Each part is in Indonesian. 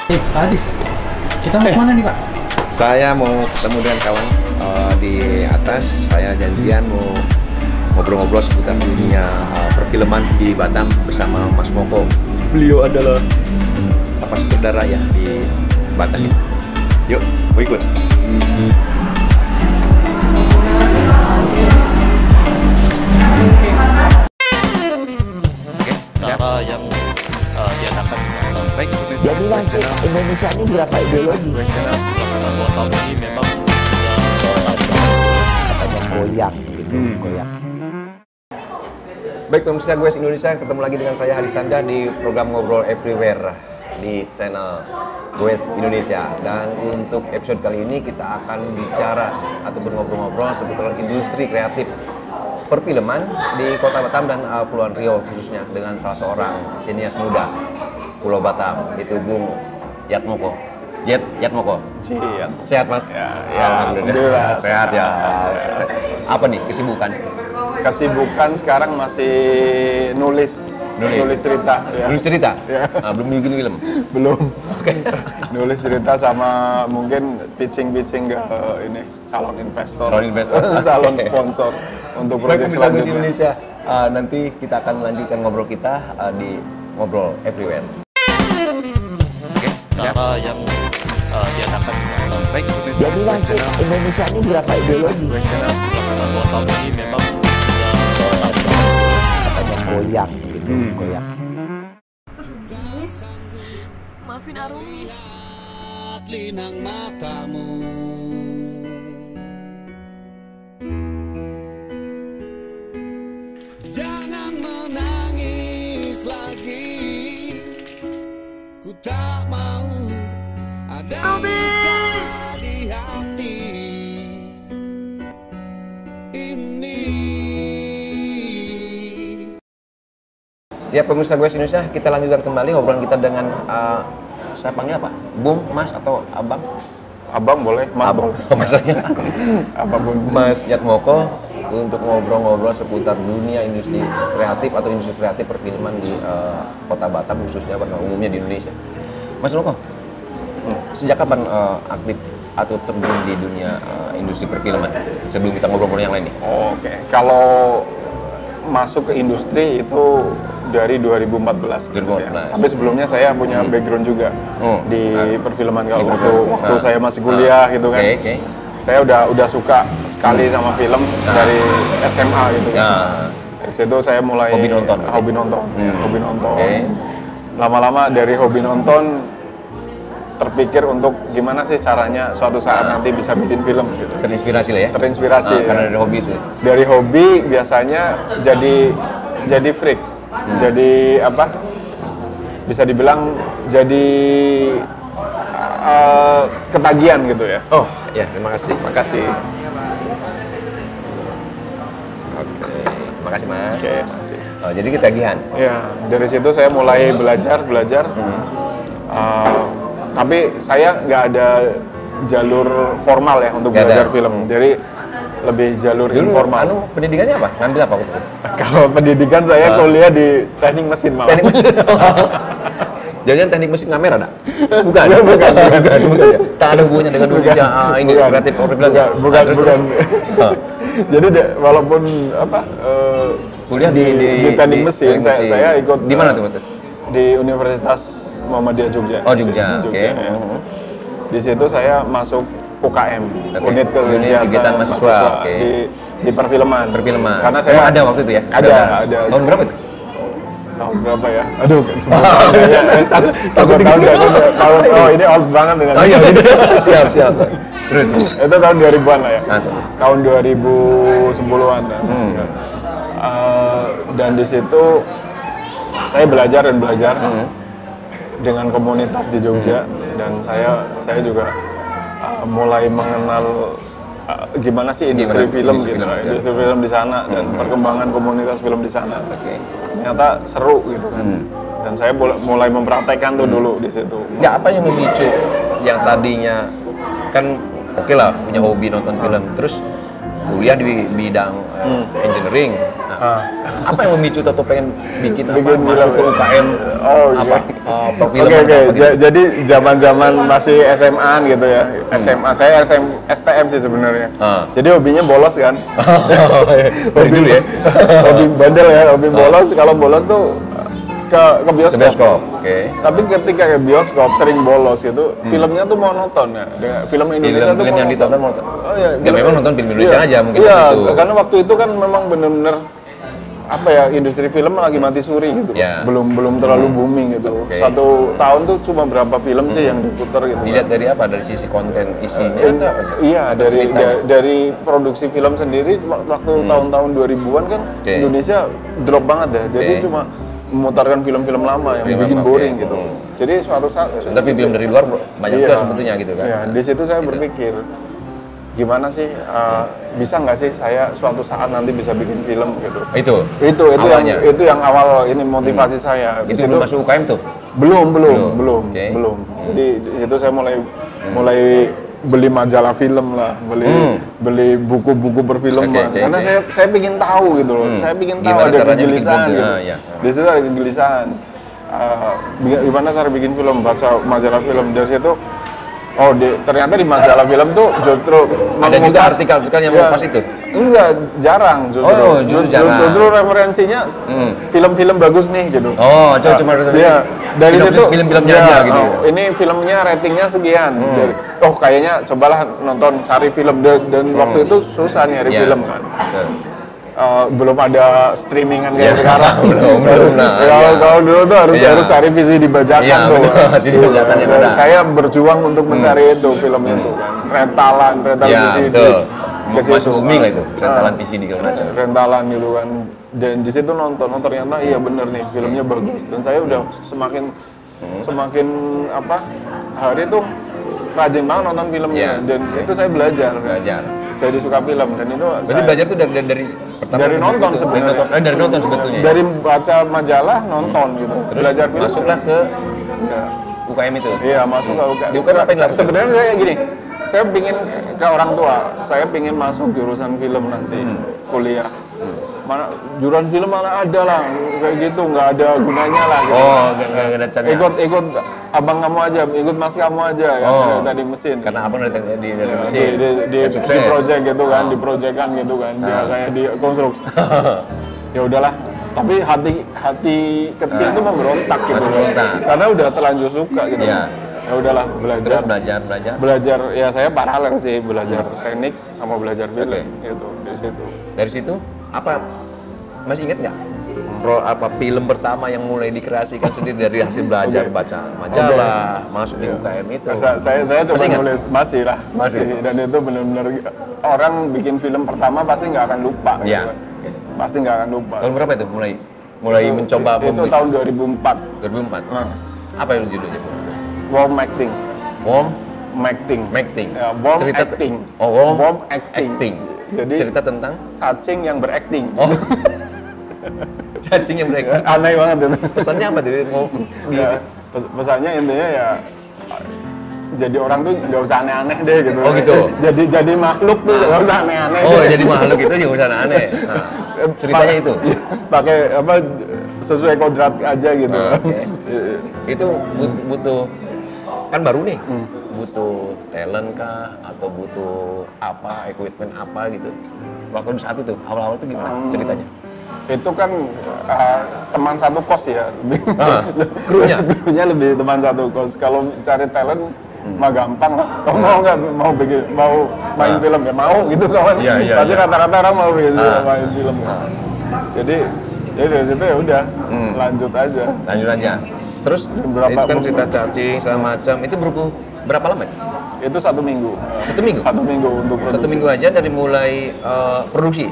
Pak Adis, kita mau kemana nih Pak? Saya mau ketemu dengan kawan di atas. Saya janjian mau ngobrol-ngobrol seputar dunia perfilman di Batam bersama Mas Moko. Beliau adalah sutradara ya di Batam ini. Yuk, mau ikut. Cara yang diadakan baik Indonesia. Jadi nanti Indonesia ini berapa ideologi? Channel 2 tahun ini memang Katanya goyang gitu, goyang. Baik pemirsa Goes Indonesia, ketemu lagi dengan saya Haris Sandra di program Ngobrol Everywhere di channel Goes Indonesia. Dan untuk episode kali ini kita akan bicara ataupun ngobrol-ngobrol seputar industri kreatif perfilman di Kota Batam dan Kepulauan Riau, khususnya dengan salah seorang sinias muda Pulau Batam, itu Bung Yatmoko. Yatmoko. Sehat Mas? Ya, Alhamdulillah sehat ya. Apa nih kesibukan? Kesibukan sekarang masih nulis cerita. Ya. Nulis cerita? Ya. Belum bikin film? Belum. Nulis cerita sama mungkin pitching ke ini calon investor, calon sponsor untuk proyek selanjutnya. Indonesia, nanti kita akan melanjutkan ngobrol kita di Ngobrol Everywhere. cara yang diadakan baik Indonesia. Jadi nanti Indonesia ini berapa ideologi? Channel 2 tahun ini memang Katanya goyang gitu, goyang. Maafin Arumi. Linang matamu, jangan menangis lagi. Ku tak mau ada luka di hati ini. Ya pemirsa Goes Indonesia, kita lanjutkan kembali obrolan kita dengan saya panggil apa? Bung, Mas atau Abang? Abang boleh, Mas Abang. boleh. Oh, masanya. Apapun. Mas Yatmoko untuk ngobrol-ngobrol seputar dunia industri kreatif atau industri kreatif perfilman di Kota Batam, khususnya pada umumnya di Indonesia. Mas Yatmoko, sejak kapan aktif atau terjun di dunia industri perfilman? Sebelum kita ngobrol-ngobrol yang lain nih. Oke, kalau masuk ke industri itu dari 2014. Ya. Tapi sebelumnya saya punya background juga di perfilman kalau waktu saya masih kuliah gitu kan. Saya udah suka sekali sama film dari SMA gitu kan. Dari situ saya mulai hobi nonton. Lama-lama dari hobi nonton terpikir untuk gimana sih caranya suatu saat nanti bisa bikin film gitu. Terinspirasi lah ya? Terinspirasi. Karena dari hobi itu? Dari hobi biasanya jadi freak. Jadi apa? Bisa dibilang jadi ketagihan gitu ya. Oh, ya terima kasih. Makasih. Oke, makasih Mas. Oke, makasih. Jadi ketagihan. Ya, dari situ saya mulai belajar. Tapi saya nggak ada jalur formal ya untuk belajar film. Jadi lebih jalur informal. Pendidikannya apa? Ngambil apa waktu itu? Kalau pendidikan saya kuliah di teknik mesin malah. Jangan teknik mesin kamera, nak? Bukan. Tak ada hubungannya dengan dunia ini kreatif perfilman. Bukan. Jadi walaupun kuliah di teknik mesin, saya ikut di mana tuh? Di Universitas Muhammadiyah Jogja. Oh, Jogja. Oke. Ya. Di situ saya masuk UKM, unit kegiatan mahasiswa di perfilman. Karena saya ada waktu itu ya. Ada. Tahun berapa itu? Tahun berapa ya? Aduh, satu tahun ya. Oh, ini old banget dengan. Oh iya. Siap. Terus itu tahun 2000-an lah ya. Tahun 2010-an. Dan di situ saya belajar dengan komunitas di Jogja dan saya juga mulai mengenal gimana sih industri film di sana dan perkembangan komunitas film di sana. Ternyata seru gitu kan. Dan saya mulai mempraktekkan tuh dulu di situ. Ya, apa yang memicu yang tadinya kan oke lah punya hobi nonton film, terus kuliah di bidang engineering, Apa yang memicu Toto pengen bikin Bikin masuk ke film. UKM Oh, apa? iya. Perfilman Oke. apa gitu? Jadi zaman-zaman masih SMA gitu ya. SMA saya STM sih sebenarnya. Jadi hobinya bolos kan. Dari dulu ya. Hobi bandel ya, hobi bolos. Kalau bolos tuh ke Ke bioskop. bioskop. Oke. Tapi ketika ke bioskop sering bolos gitu, filmnya tuh monoton ya. Film Indonesia tuh Film yang ditonton mau. Oh iya. Ya memang nonton film Indonesia aja mungkin Iya, waktu itu. karena waktu itu kan memang bener-bener apa ya, industri film lagi mati suri gitu. Ya. Belum terlalu booming gitu. Oke. Satu tahun tuh cuma berapa film sih yang diputar gitu. Dilihat kan. dari apa? Dari sisi konten isinya atau apa? Iya, Atau ceritanya? dari produksi film sendiri waktu tahun-tahun 2000-an kan Oke. Indonesia drop banget ya. Jadi Oke. cuma memutarkan film-film lama yang Film bikin lama, boring oke. gitu. Jadi suatu saat Tapi film dari luar banyak juga sebetulnya gitu kan. Iya, di situ saya Gitu. berpikir gimana sih bisa nggak sih saya suatu saat nanti bisa bikin film gitu. Itu awalnya. itu yang awal ini motivasi saya. Di Itu situ- belum masuk UKM tuh. belum. Oke. Jadi di situ saya mulai beli majalah film lah, beli buku-buku perfilman. Oke. Karena saya pingin tahu gitu loh. Saya pingin tahu Gimana ada caranya bikin kegelisahan film? gitu. Iya. Di situ ada kegelisahan. Gimana cara bikin film? Baca majalah film dari situ. Ternyata di majalah film tuh justru Ada juga mengupas- artikel-artikel yang Iya. mengupas itu? Enggak, jarang justru. Oh, justru jarang. Justru referensinya film-film bagus nih gitu. Oh, cuma Iya, dari sinopsis situ film-filmnya ya, aja gitu. Ini filmnya ratingnya sekian. Kayaknya cobalah nonton, cari film dan waktu itu susah nyari Iya. film kan. Betul. Belum ada streamingan kayak Iya, sekarang. belum. Nah, iya. Kalau dulu tuh harus Iya. cari visi dibacakan Iya, tuh. betul. Visi dibacakan yang Dan ada. saya berjuang untuk mencari itu film itu kan. Rental Iya, VCD. betul. Ke situ. Masuk booming lah itu, rentalan VCD segala macam. Rentalan gitu kan. Dan di situ nonton, ternyata iya bener nih filmnya bagus. Dan saya udah semakin apa hari tuh rajin banget nonton filmnya. Iya. Dan itu saya belajar. Saya disuka film dan itu Berarti belajar tuh dari pertama dari nonton sebenarnya. dari nonton sebetulnya. Dari baca majalah nonton gitu. Terus Belajar film. masuklah ke Ya. UKM itu. Iya, masuk ke UKM. Di UKM apa yang dilakukan? Sebenarnya saya gini, saya pingin ke orang tua, saya pingin masuk jurusan film nanti, kuliah. Mana jurusan film mana ada lah, kayak gitu, nggak ada gunanya lah. Gitu. Oh, nggak ada caranya. Ikut abang kamu aja, ikut mas kamu aja, yang dari tadi mesin. Karena abang dari Ya, mesin. di project gitu kan, di projectkan gitu kan, dia kayak di konstruksi. Ya udahlah, tapi hati kecil itu memberontak gitu Masih loh. berontak. Karena udah terlanjur suka gitu. Iya. Ya udahlah, Terus belajar. belajar. Ya saya paralel sih, belajar teknik sama belajar film Oke. gitu di situ. Dari situ apa? Masih inget nggak? Film pertama yang mulai dikreasikan sendiri dari hasil belajar Oke. baca majalah, masuk di UKM itu. Saya coba Masih ingat? nulis masih dan itu benar-benar orang bikin film pertama pasti nggak akan lupa. Iya. Gitu kan. Pasti nggak akan lupa. Tahun berapa itu mulai mencoba itu membuat- tahun 2004. 2004. Nah, Apa itu judulnya? warm acting. Warm Acting. acting. Ya, warm Cerita acting. Oh, warm acting. Jadi cerita tentang cacing yang berakting. oh cacing yang mereka. Aneh banget itu. Pesannya apa tuh? Mau di Ya, pesannya intinya ya jadi orang tuh nggak usah aneh-aneh deh gitu. Oh, gitu. Jadi makhluk tuh nggak usah aneh-aneh. Oh, deh. jadi makhluk itu juga udah aneh. Nah, ceritanya itu. Pakai apa sesuai kodrat aja gitu. Nah, oke. Itu butuh kan baru nih. Butuh talent kah atau butuh apa, equipment apa gitu. Waktu di saat itu awal-awal itu gimana ceritanya? Itu kan teman satu kos ya. Krunya? Krunya lebih teman satu kos. Kalau cari talent mah gampang lah. Kamu mau nggak mau main film ya mau gitu kawan. Iya, iya, Pasti iya. rata-rata orang mau gitu main film. Jadi dari situ ya udah lanjut aja. Lanjut aja. Terus Berapa- itu kan cerita cacing segala macam. Itu berapa lama ya? Itu 1 minggu. 1 minggu? 1 minggu untuk produksi. 1 minggu aja dari mulai produksi.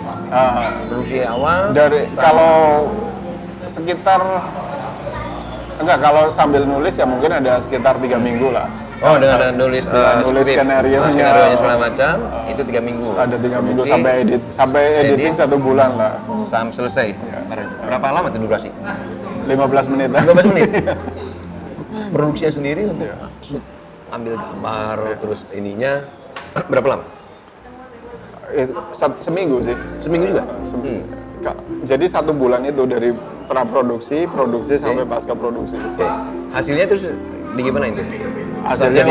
Produksi awal. Dari kalau sekitar enggak, kalau sambil nulis ya mungkin ada sekitar 3 minggu lah. Oh, dengan nulis nulis skrip, skenario-nya. skenario-nya segala macam, itu 3 minggu. Ada 3 minggu Produksi, sampai editing 1 bulan lah. sampai selesai. Berapa lama tuh durasi? 15 menit. 15 menit. Produksinya sendiri untuk shoot, ambil gambar, terus ininya berapa lama? Seminggu sih. Seminggu juga? Jadi 1 bulan itu dari praproduksi, produksi sampai pasca produksi. Oke. Hasilnya terus di gimana itu? Hasilnya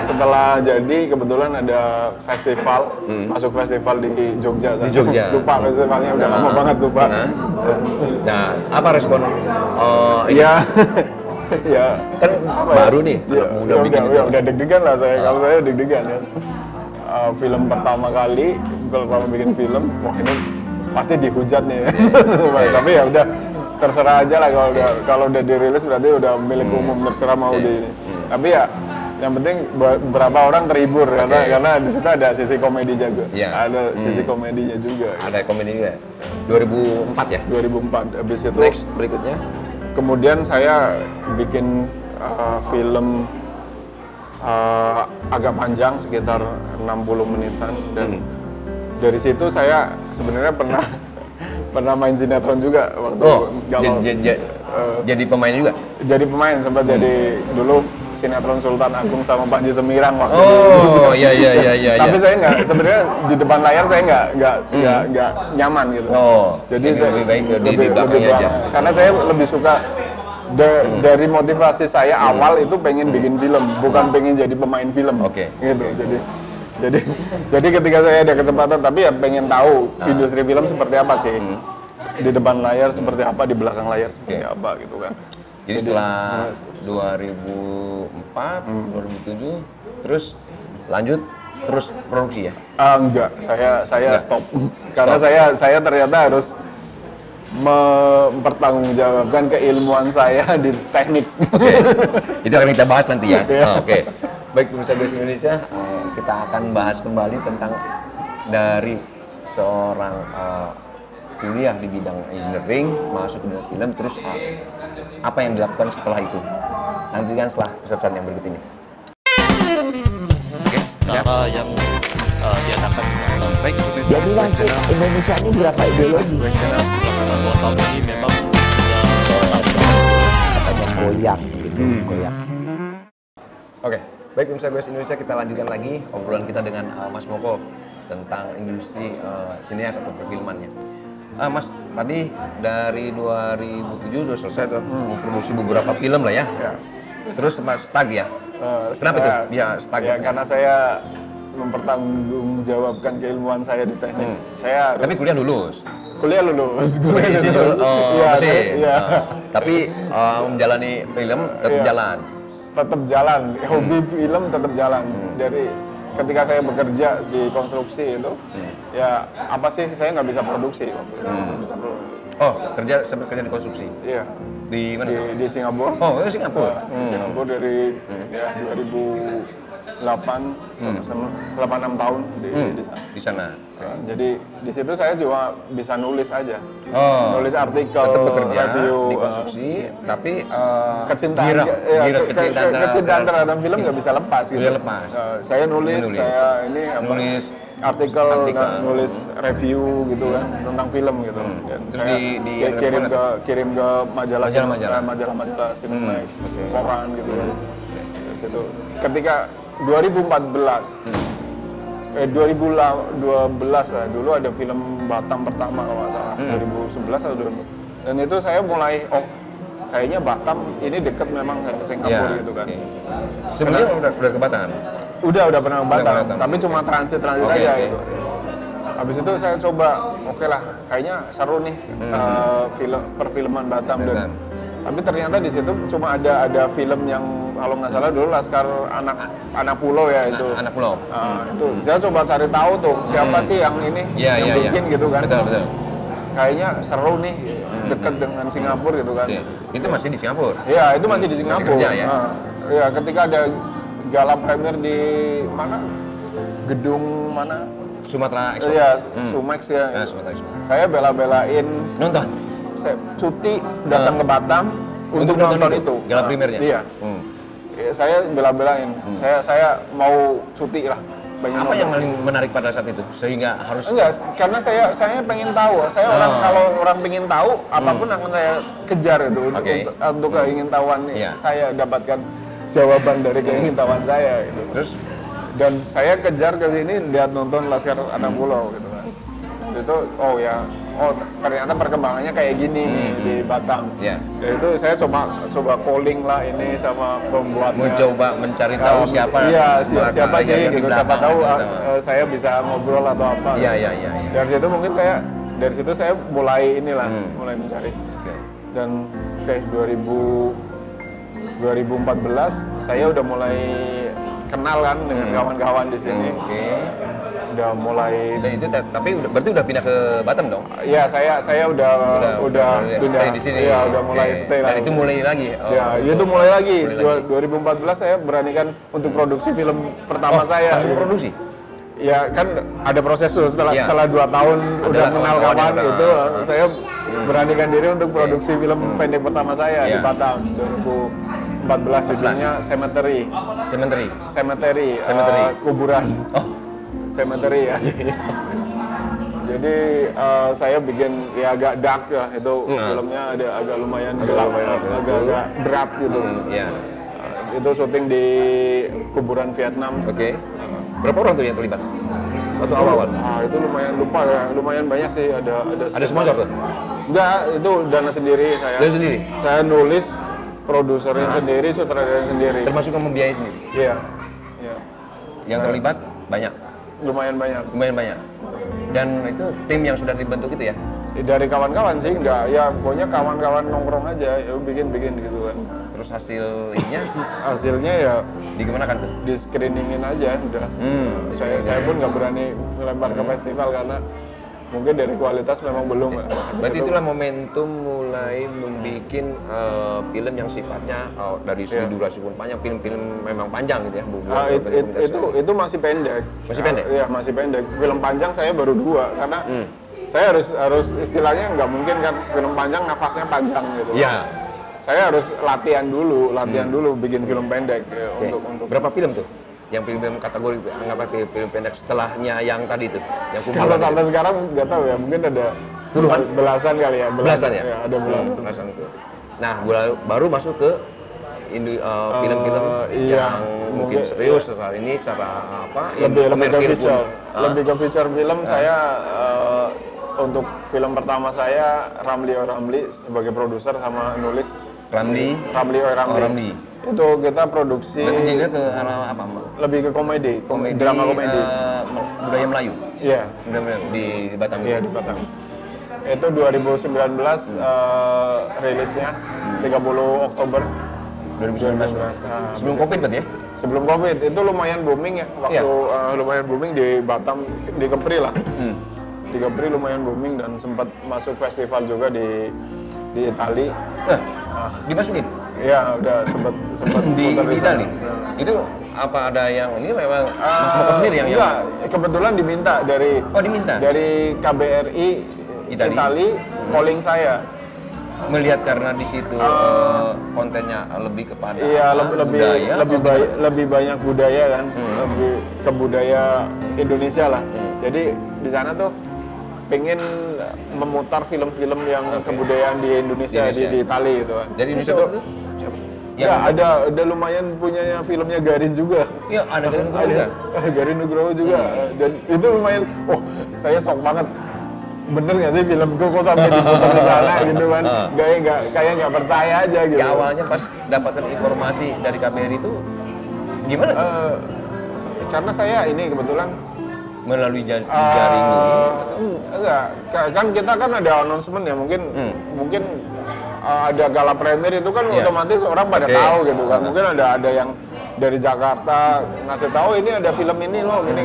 setelah jadi kebetulan ada festival, masuk festival di Jogja. Di Jogja. Lupa festivalnya, udah lama banget lupa. Nah, apa respon? Ya, ya Kan baru nih, ya, udah bikin itu. udah deg-degan lah saya. Kalau saya deg-degan ya. Film pertama kali, kalau bikin film, wah ini pasti dihujat nih. Tapi ya udah terserah aja lah, kalau udah dirilis berarti udah milik umum, terserah mau di ini. Tapi ya yang penting beberapa orang terhibur karena di situ ada sisi komedi juga. Ada sisi komedinya juga. Ada komedi juga. 2004 ya? 2004 habis itu. Next berikutnya. Kemudian saya bikin film agak panjang sekitar 60 menitan dan dari situ saya sebenarnya pernah main sinetron juga waktu jadi pemain juga. Jadi pemain sempat jadi dulu sinetron Sultan Agung sama Panji Semirang waktu itu. Oh iya. Tapi saya nggak, sebenarnya di depan layar saya nggak nyaman gitu. Jadi saya lebih baik di belakangnya aja. Karena saya lebih suka dari motivasi saya awal itu pengen bikin film, bukan pengen jadi pemain film. Gitu. Jadi ketika saya ada kesempatan, tapi ya pengen tahu industri film seperti apa sih. Di depan layar seperti apa, di belakang layar seperti apa gitu kan. Jadi setelah 2004, 2007, terus lanjut terus produksi ya? Enggak, saya stop. Karena saya ternyata harus mempertanggungjawabkan keilmuan saya di teknik. Itu akan kita bahas nanti ya. Baik pemirsa Goes Indonesia, kita akan bahas kembali tentang dari seorang kuliah di bidang engineering masuk ke dunia film, terus apa yang dilakukan setelah itu. Nantikan setelah pesan yang berikut ini. Cara yang diadakan baik Indonesia. Jadi nanti Indonesia ini berapa ideologi? Channel 2 tahun ini memang katanya goyang gitu, goyang. Oke, baik pemirsa Goes Indonesia, kita lanjutkan lagi obrolan kita dengan Mas Moko tentang industri sineas atau perfilmannya. Mas, tadi dari 2007 udah selesai tuh memproduksi beberapa film lah ya. Terus Mas stag ya? Kenapa itu? Ya stag. Ya karena saya mempertanggungjawabkan keilmuan saya di teknik. Saya harus... Tapi kuliah lulus. Tapi menjalani film tetap jalan. Tetap jalan. Hobi film tetap jalan. Dari ketika saya bekerja di konstruksi itu, ya apa sih, saya nggak bisa produksi waktu itu. Bisa produksi. Sempat kerja di konstruksi? Iya. Di mana? Di Singapura. Oh, di Singapura. Di Singapura dari 2008 selama 6 tahun di sana. Jadi di situ saya cuma bisa nulis aja. Nulis artikel, tetap bekerja review, di konstruksi, tapi kecintaan terhadap film nggak bisa lepas gitu. Saya nulis, saya ini nulis artikel, nulis review gitu kan tentang film gitu. Dan saya kirim ke majalah Cinemax, koran gitu kan. Dari situ ketika 2014 2012 lah, dulu ada film Batam pertama kalau nggak salah, 2011 atau 2000. Dan itu saya mulai, kayaknya Batam ini deket memang ke Singapura gitu kan. Sebenarnya udah ke Batam? Udah pernah ke Batam, tapi cuma transit aja gitu. Habis itu saya coba, lah, kayaknya seru nih perfilman Batam. Tapi ternyata di situ cuma ada film yang kalau nggak salah dulu Laskar Anak Pulau ya itu. Anak Pulau. Itu saya coba cari tahu tuh siapa sih yang ini yang bikin gitu kan. Betul. Kayaknya seru nih, dekat dengan Singapura gitu kan. Itu masih di Singapura? Iya, itu masih di Singapura. Masih kerja ya? Iya, ketika ada gala premier di mana? Gedung mana? Sumatera Expo. Iya, Sumax ya. Sumatera Expo. Saya bela-belain nonton. Saya cuti datang ke Batam untuk nonton itu. Gala premiernya. Iya. Saya bela-belain. Saya mau cuti lah. Apa yang paling menarik pada saat itu sehingga harus? Enggak, karena saya pengen tahu. Saya kalau orang pengen tahu apapun akan saya kejar itu untuk keingintahuan saya dapatkan jawaban dari keingintahuan saya gitu. Terus dan saya kejar ke sini lihat nonton Laskar Anak Pulau gitu kan. Itu oh ternyata perkembangannya kayak gini nih di Batam. Iya. Dan itu saya coba calling lah ini sama pembuatnya. Mencoba mencari tahu siapa. Iya, siapa sih yang di gitu. Siapa belakang, tahu gitu. saya bisa ngobrol atau apa. Iya, gitu. iya. Dari situ mungkin dari situ saya mulai inilah, mulai mencari. Oke. Dan kayak 2014 saya udah mulai kenal kan dengan kawan-kawan di sini. Oke. Udah mulai. Dan itu tapi berarti udah pindah ke Batam dong? Iya, saya udah pindah stay di sini. Iya, udah mulai Oke. stay lah. Dan itu mulai lagi. Ya, itu mulai lagi. 2014 saya beranikan untuk produksi film pertama saya. Langsung produksi? Ya kan ada proses tuh setelah 2 tahun udah kenal kawan-kawan kawan yang itu kenal. saya beranikan diri untuk produksi film pendek pertama saya di Iya. Batam 2014 judulnya Cemetery. Cemetery. Kuburan. Oh, Cemetery ya. Jadi saya bikin ya agak dark ya itu filmnya ada agak lumayan gelap, agak berat gitu. Iya. Itu syuting di kuburan Vietnam. Oke. Berapa orang tuh yang terlibat? Waktu awal-awal? Itu lumayan lupa ya, lumayan banyak sih ada sponsor tuh? Enggak, itu dana sendiri saya. Dana sendiri? Saya nulis, produsernya sendiri, sutradaranya sendiri. Termasuk yang membiayai sendiri? Iya. Iya. Yang terlibat banyak? Lumayan banyak. Lumayan banyak. Dan itu tim yang sudah dibentuk itu ya? Dari kawan-kawan sih enggak, ya pokoknya kawan-kawan nongkrong aja, ya bikin gitu kan. Terus Hasilnya ya di gimana kan tuh? di screeningin aja udah. Saya pun nggak berani melempar ke festival karena mungkin dari kualitas memang belum. Berarti itulah momentum mulai membuat film yang sifatnya dari segi durasi pun panjang, film-film memang panjang gitu ya? Itu masih pendek. Masih pendek? Iya, masih pendek. Film panjang saya baru 2 karena saya harus istilahnya nggak mungkin kan film panjang nafasnya panjang gitu. Iya. Saya harus latihan dulu bikin film pendek ya, untuk berapa film tuh? Yang film kategori anggaplah film pendek setelahnya yang tadi itu, yang kalau sampai sekarang nggak tahu ya, mungkin ada puluhan, belasan kali ya. Belasan ya? Ya ada belasan itu. Nah, baru masuk ke film-film yang mungkin serius setelah ini secara apa? Lebih ke feature. Pun. Lebih ke feature film saya untuk film pertama saya Ramli Oramli sebagai produser sama nulis. Ramli Oramli. Itu kita produksi. Berarti dia ke arah apa, Mbak? Lebih ke komedi, drama komedi. Budaya Melayu. Iya. Di Batam. Iya, di Batam. Itu 2019 rilisnya 30 Oktober 2019. Sebelum Covid berarti ya? Sebelum Covid. Itu lumayan booming ya. Waktu lumayan booming di Batam, di Kepri lah. Di Kepri lumayan booming dan sempat masuk festival juga di Itali. Dimasukin? Iya, udah sempat di Itali. Itu apa ada yang ini memang Mas Moko sendiri yang enggak, kebetulan diminta dari KBRI Itali calling saya. Melihat karena di situ kontennya lebih kepada lebih banyak budaya kan, lebih ke budaya Indonesia lah. Jadi di sana tuh pengen memutar film-film yang kebudayaan di Indonesia. Di Itali gitu kan. Jadi Indonesia itu ya ada lumayan punyanya filmnya Garin juga. Iya, ada Garin Nugroho juga. Garin Nugroho juga. Dan itu lumayan, saya shock banget. Bener nggak sih filmku kok sampai diputar di sana gitu kan? Kayak nggak percaya aja gitu. Ya awalnya pas dapatkan informasi dari KBRI itu gimana? Karena saya ini kebetulan melalui jaring enggak, kan kita kan ada announcement ya, mungkin ada gala premier itu kan otomatis orang pada tahu gitu kan. Mungkin ada yang dari Jakarta ngasih tahu ini ada film ini loh, gini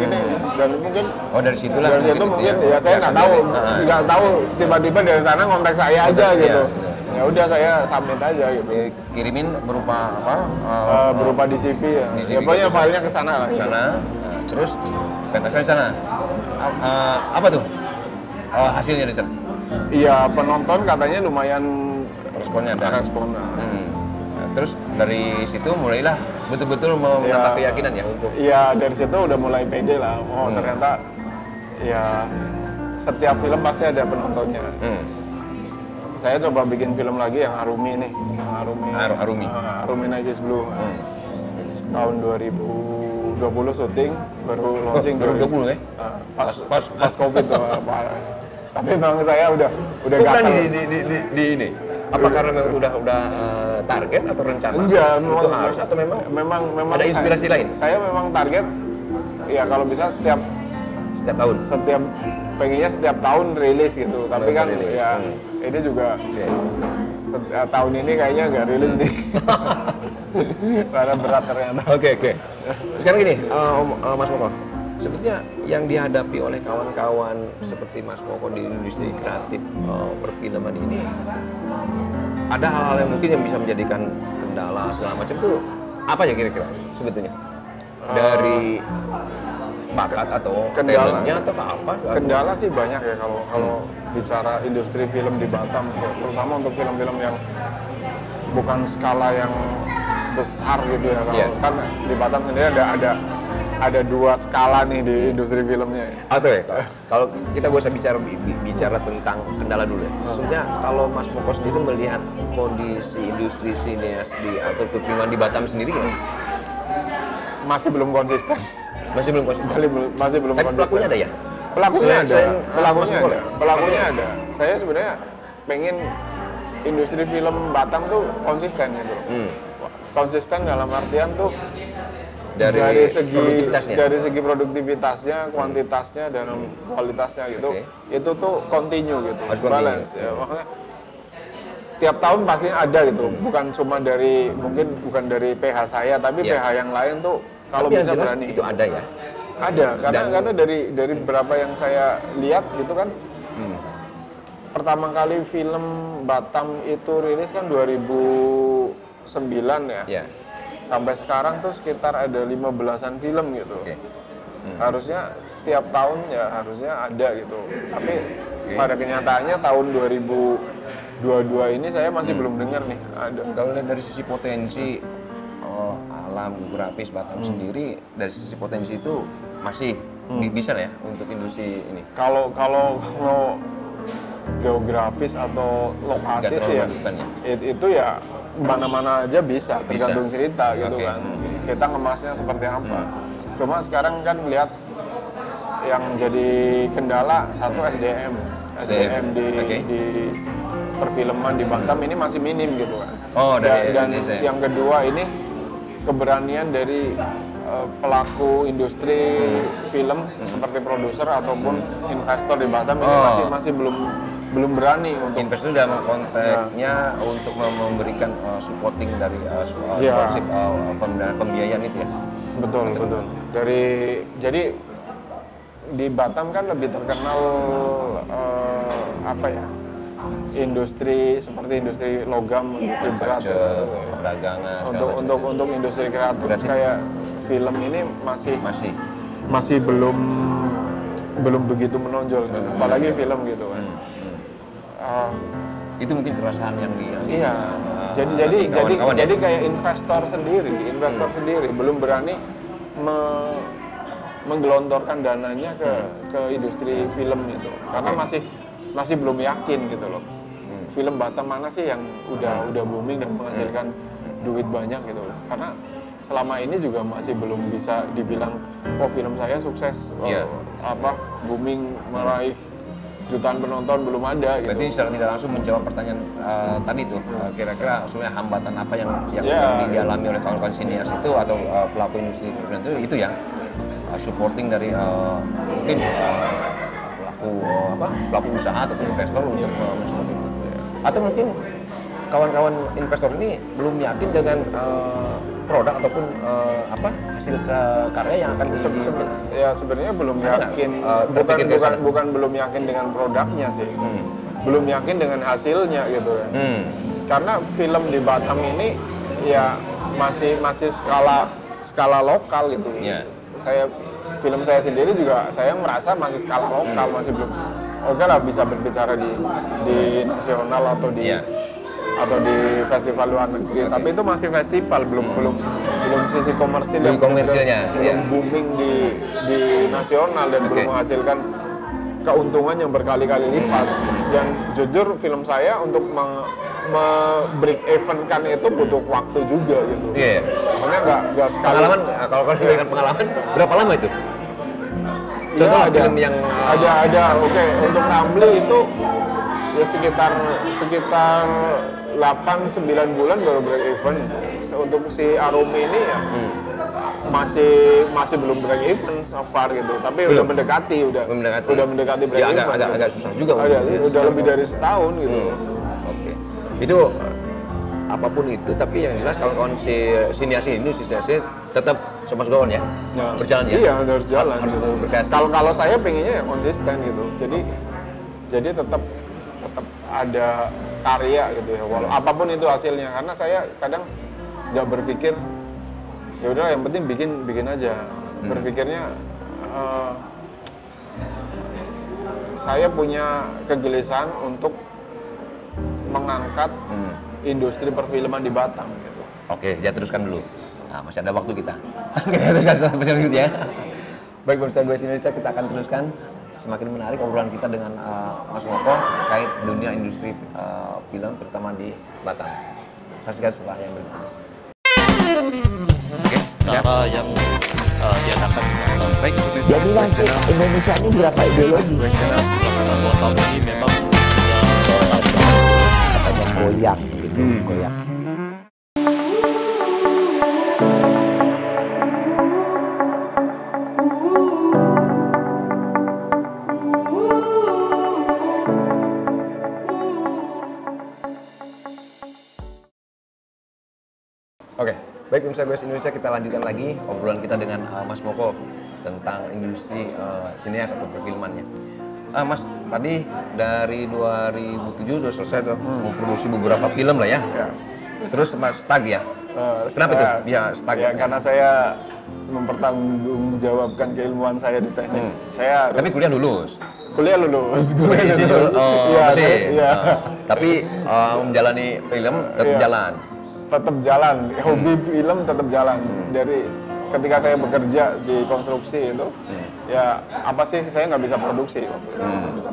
dan mungkin dari situlah. Dari situ mungkin ya saya nggak tahu tiba-tiba dari sana kontak saya aja gitu. Ya udah saya submit aja gitu. Kirimin berupa apa? Berupa DCP ya. Ya pokoknya filenya ke sana lah. Ke sana. Terus pentaskan di sana. Apa tuh? Hasilnya di sana? Iya, penonton katanya lumayan responnya ada. Nah, terus dari situ mulailah betul-betul menambah keyakinan ya untuk. Iya, dari situ udah mulai pede lah. Ternyata ya setiap film pasti ada penontonnya. Saya coba bikin film lagi yang Arumi nih, Arumi Nights Blue. Tahun 2020 syuting, baru launching 2020 ya? Pas Covid tuh. Tapi memang saya udah Kok gatal. berani di ini? Apa karena memang udah target atau rencana? Enggak, Itu harus atau memang ada inspirasi lain? Saya memang target ya kalau bisa setiap tahun. pengennya setiap tahun rilis gitu. Tapi kan rilis. ya ini juga tahun ini kayaknya nggak rilis nih. Karena berat ternyata. Oke. Sekarang gini, Mas Moko, sebetulnya yang dihadapi oleh kawan-kawan seperti Mas Moko di industri kreatif perfilman ini, ada hal-hal yang mungkin yang bisa menjadikan kendala segala macam tuh apa ya kira-kira sebetulnya? Dari bakat atau talentnya atau apa? Kendala sih banyak ya kalau bicara industri film di Batam, terutama untuk film-film yang bukan skala yang besar gitu ya. Kalau kan di Batam sendiri ada 2 skala nih di industri filmnya. Atau ya, kalau kita bisa bicara tentang kendala dulu ya. Maksudnya kalau Mas Moko sendiri melihat kondisi industri sineas atau perfilman di Batam sendiri ya? Masih belum konsisten. Masih belum konsisten. Masih belum Tapi konsisten. pelakunya ada ya? Pelakunya ada. Saya sebenarnya pengen industri film Batam tuh konsisten gitu loh. Konsisten dalam artian tuh dari segi produktivitasnya, kuantitasnya dan kualitasnya gitu. Itu tuh continue gitu. Harus balance ya. Makanya tiap tahun pastinya ada gitu. Bukan cuma bukan dari PH saya, tapi PH yang lain tuh kalau bisa berani. Itu ada ya? Ada, karena dari beberapa yang saya lihat gitu kan. Pertama kali film Batam itu rilis kan 2009 ya. Sampai sekarang tuh sekitar ada 15-an film gitu. Harusnya tiap tahun ya harusnya ada gitu. Tapi pada kenyataannya tahun 2022 ini saya masih belum dengar nih ada. Kalau lihat dari sisi potensi alam geografis Batam sendiri, dari sisi potensi itu masih bisa ya untuk industri ini. Kalau geografis atau lokasi sih ya, itu ya mana-mana aja bisa, tergantung cerita gitu kan. Kita ngemasnya seperti apa. Cuma sekarang kan lihat yang jadi kendala satu SDM di perfilman di Batam ini masih minim gitu kan. Dan yang kedua ini keberanian dari pelaku industri film seperti produser ataupun investor di Batam ini masih belum berani untuk investor dalam konteksnya untuk memberikan supporting dari sponsorship pembiayaan itu ya. Betul. Jadi di Batam kan lebih terkenal industri seperti industri logam, industri berat, perdagangan. Untuk industri kreatif kayak film ini masih belum begitu menonjol, apalagi film gitu kan. Itu mungkin keresahan yang jadi kayak investor sendiri belum berani menggelontorkan dananya ke industri film itu karena masih belum yakin gitu loh. Film Batam mana sih yang udah booming dan menghasilkan duit banyak gitu loh. Karena selama ini juga masih belum bisa dibilang film saya sukses booming meraih jutaan penonton, belum ada gitu. Berarti secara tidak langsung menjawab pertanyaan tadi tuh, kira-kira sebenarnya hambatan apa yang dialami oleh kawan-kawan sinias itu atau pelaku industri film itu ya supporting dari mungkin pelaku usaha ataupun investor untuk mensupport itu. Atau mungkin kawan-kawan investor ini belum yakin dengan produk ataupun hasil karya yang akan sebenarnya belum yakin. Bukan belum yakin dengan produknya sih. Belum yakin dengan hasilnya gitu kan. Karena film di Batam ini ya masih skala lokal gitu. Film saya sendiri juga saya merasa masih skala lokal, masih belum lah bisa berbicara di nasional atau di festival luar negeri. Tapi itu masih festival, belum sisi komersil yang belum booming di nasional dan belum menghasilkan keuntungan yang berkali-kali lipat. Dan jujur film saya untuk break even kan itu butuh waktu juga gitu. Makanya nggak sekali. Pengalaman, kalau dengan pengalaman berapa lama itu? Contoh ada film yang ada. Oke, untuk Ramli itu ya sekitar 8-9 bulan baru break even. Untuk si Arumi ini ya masih belum break even so far gitu. Tapi udah mendekati break even. Agak susah juga. Udah lebih dari setahun gitu. Oke. Itu apapun itu, tapi yang jelas kawan-kawan sinias ini tetap Mas Gowon ya, berjalan ya. Iya, harus jalan. Harus berkreasi. Kalau saya pengennya ya konsisten gitu. Jadi tetap ada karya gitu ya, walau apapun itu hasilnya. Karena saya kadang nggak berpikir ya udah yang penting bikin aja. Berpikirnya saya punya kegelisahan untuk mengangkat industri perfilman di Batam gitu. Oke, ya teruskan dulu. Nah, masih ada waktu kita. Kita teruskan sampai selanjutnya. Baik, pemirsa Goes Indonesia, kita akan teruskan. Semakin menarik obrolan kita dengan Mas Moko terkait dunia industri film, terutama di Batam. Saksikan setelah yang berikut. Oke, cara yang diadakan dengan baik Indonesia. Jadi nanti Indonesia ini berapa ideologi? Channel bahwa tahun ini memang Katanya goyang gitu, goyang. Oke, baik pemirsa Goes Indonesia, kita lanjutkan lagi obrolan kita dengan Mas Moko tentang industri sinias atau perfilmannya. Mas, tadi dari 2007 udah selesai tuh memproduksi beberapa film lah ya. Terus Mas stag ya? Kenapa itu? Ya stag. Ya karena saya mempertanggungjawabkan keilmuan saya di teknik. Saya harus, Tapi kuliah lulus. kuliah lulus. Iya. Tapi menjalani film tetap jalan. Tetap jalan, hobi film tetap jalan. Dari ketika saya bekerja di konstruksi itu, ya apa sih, saya nggak bisa produksi waktu itu. Nggak bisa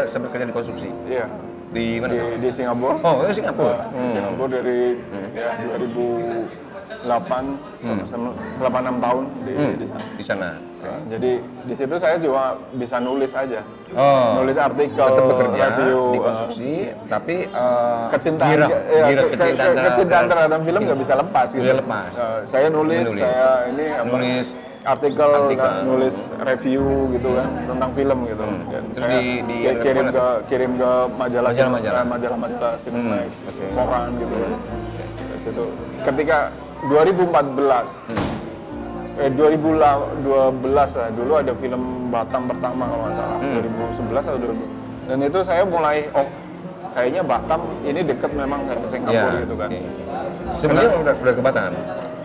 Sempat kerja di konstruksi. Iya. Di mana? Di Singapura. Oh, di Singapura. Di Singapura dari ya 2008 selama 6 tahun di sana. Di sana. Ya, jadi di situ saya cuma bisa nulis aja. Oh. Nulis artikel, Tetap bekerja review, di konstruksi, tapi kecintaan kecintaan terhadap film nggak bisa lepas gitu. Bisa lepas. Saya nulis, saya ini nulis artikel. Nulis review gitu kan tentang film gitu. Dan Terus saya kirim ke majalah Cinemax, koran gitu kan. Dari situ ketika 2014 2012 lah, dulu ada film Batam pertama kalau nggak salah, 2011 atau 2000. Dan itu saya mulai, kayaknya Batam ini deket memang ke Singapura gitu kan. Sebenarnya udah ke Batam?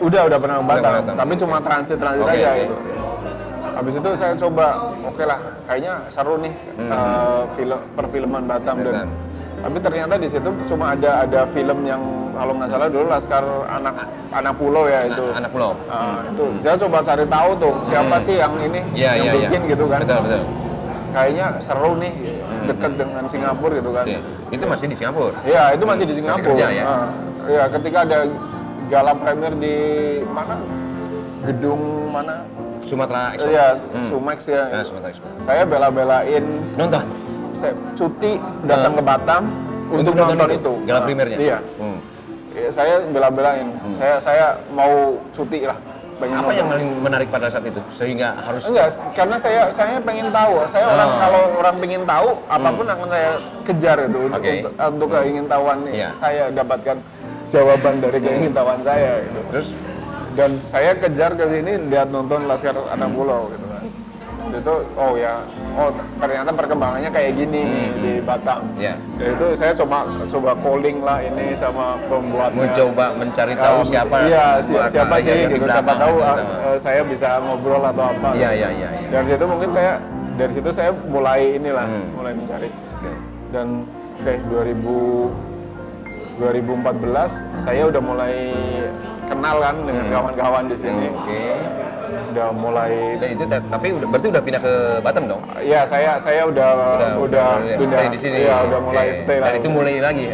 Udah pernah ke Batam, tapi cuma transit aja gitu. Habis itu saya coba, oke lah, kayaknya seru nih perfilman Batam. Dan tapi ternyata di situ cuma ada film yang kalau nggak salah dulu Laskar Anak Pulau ya itu. Anak Pulau. Itu saya coba cari tahu tuh siapa sih yang ini yang bikin gitu kan. Betul. Kayaknya seru nih, dekat dengan Singapura gitu kan. Itu masih di Singapura? Iya, itu masih di Singapura. Masih kerja ya? Iya, ketika ada gala premier di mana? Gedung mana? Sumatera Expo. Iya, Sumax ya. Sumatera Expo. Saya bela-belain nonton. Saya cuti datang ke Batam untuk nonton itu. Gala premiernya. Iya. Saya bela-belain. Saya mau cuti lah. Apa yang paling menarik pada saat itu sehingga harus? Enggak, karena saya pengen tahu. Saya kalau orang pengen tahu apapun akan saya kejar itu untuk keingintahuan saya dapatkan jawaban dari keingintahuan saya gitu. Terus dan saya kejar ke sini lihat nonton Laskar Anak Pulau gitu kan. Itu ternyata perkembangannya kayak gini di Batam. Dan itu saya coba calling lah ini sama pembuatnya. Mencoba mencari tahu siapa. Siapa sih gitu. Siapa tahu saya bisa ngobrol atau apa. Iya. Dari situ mungkin dari situ saya mulai mulai mencari. Dan 2014 saya udah mulai kenal kan dengan kawan-kawan di sini. Udah mulai. Dan itu tapi berarti udah pindah ke Batam dong? Iya, saya udah pindah di sini. Iya, udah mulai stay lah. Dan itu mulai lagi.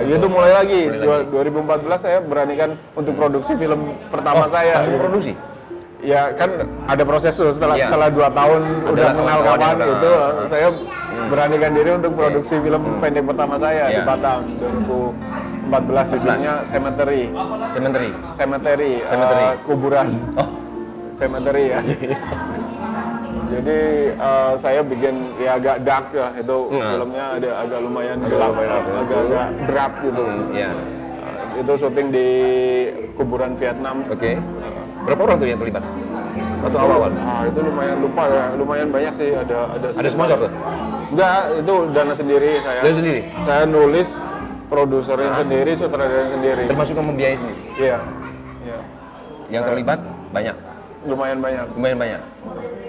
Itu mulai lagi. 2014 saya beranikan untuk produksi film pertama saya. Langsung produksi? ya kan ada proses tuh setelah Iya. setelah 2 tahun udah kenal kawan-kawan kawan yang gitu, udah- saya beranikan diri untuk produksi film pendek pertama saya di Iya. Batam 2014, judulnya Cemetery. Cemetery. Kuburan. Oh. Cemetery ya. Jadi saya bikin ya agak dark ya, itu filmnya ada agak lumayan gelap, agak berat gitu. Iya. Itu syuting di kuburan Vietnam. Oke. Berapa orang tuh yang terlibat? Waktu awal-awal? Itu lumayan lupa ya, lumayan banyak sih, ada Ada sponsor tuh? Enggak, itu dana sendiri saya. Dana sendiri? Saya nulis, produserin sendiri, sutradarain sendiri. Termasuk yang membiayai sendiri? Iya. Iya. Yang terlibat banyak? Lumayan banyak. Lumayan banyak.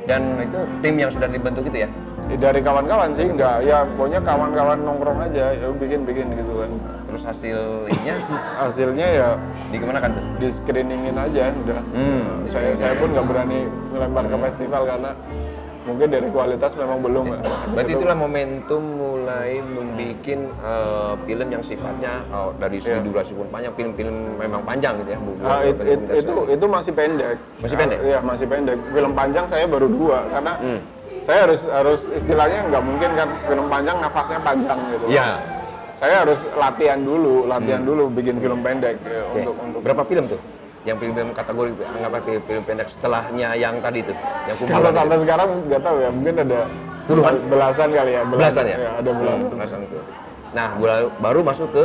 Dan itu tim yang sudah dibentuk itu ya? Dari kawan-kawan sih enggak, ya pokoknya kawan-kawan nongkrong aja, ya bikin-bikin gitu kan. Terus Hasilnya ya dikemanakan tuh? di screeningin aja udah. Saya pun nggak berani ngelempar ke festival karena mungkin dari kualitas memang belum. Berarti itulah momentum mulai membuat film yang sifatnya dari segi durasi pun panjang, film-film memang panjang gitu ya? Itu masih pendek. Masih pendek? Iya, masih pendek. Film panjang saya baru 2 karena saya harus istilahnya nggak mungkin kan film panjang nafasnya panjang gitu. Iya. Saya harus latihan dulu bikin film pendek ya, untuk Berapa film tuh? Yang film kategori anggaplah film pendek setelahnya yang tadi itu, yang kalau sampai sekarang nggak tahu ya, mungkin ada puluhan, belasan kali ya. Belasan ya? Ya, ada belasan itu. Nah, baru masuk ke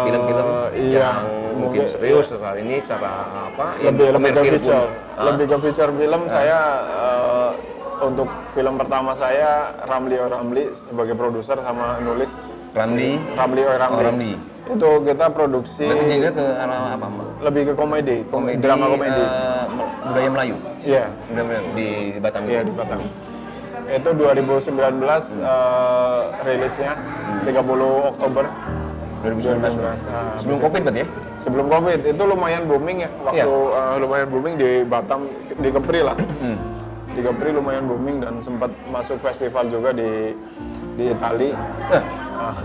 film-film yang mungkin serius setelah ini secara apa? Lebih ke komersil feature. pun. Lebih ke feature film. Saya untuk film pertama saya Ramli Oramli sebagai produser sama nulis. Ramli Oramli. Itu kita produksi. Berarti dia ke arah apa, Mbak? Lebih ke komedi, drama komedi. Budaya Melayu. Iya. Budaya Melayu di Batam. Iya, di Batam. Itu 2019 rilisnya 30 Oktober 2019. Sebelum Covid berarti ya? Sebelum Covid, itu lumayan booming ya. Waktu lumayan booming di Batam, di Kepri lah. Di Kepri lumayan booming dan sempat masuk festival juga di Itali.